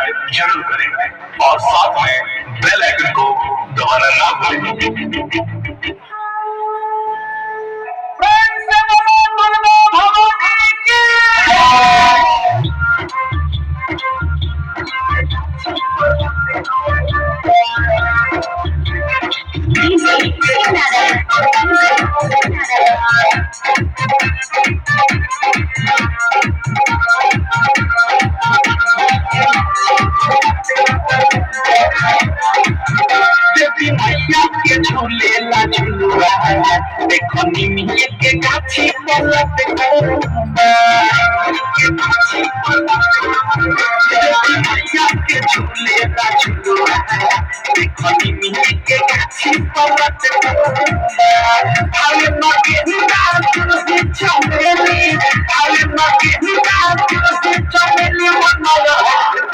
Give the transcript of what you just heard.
Subscribe जरूर करें और साथ में बेल आइकन को दबाना ना भूलें। मैया के झूलेला झुलुआ देखो निमिये के गाछी पलट मैया के झूलेला झुलुआ देखो निमिये के गाछी पलट भावे मगे चमेली भावे मगे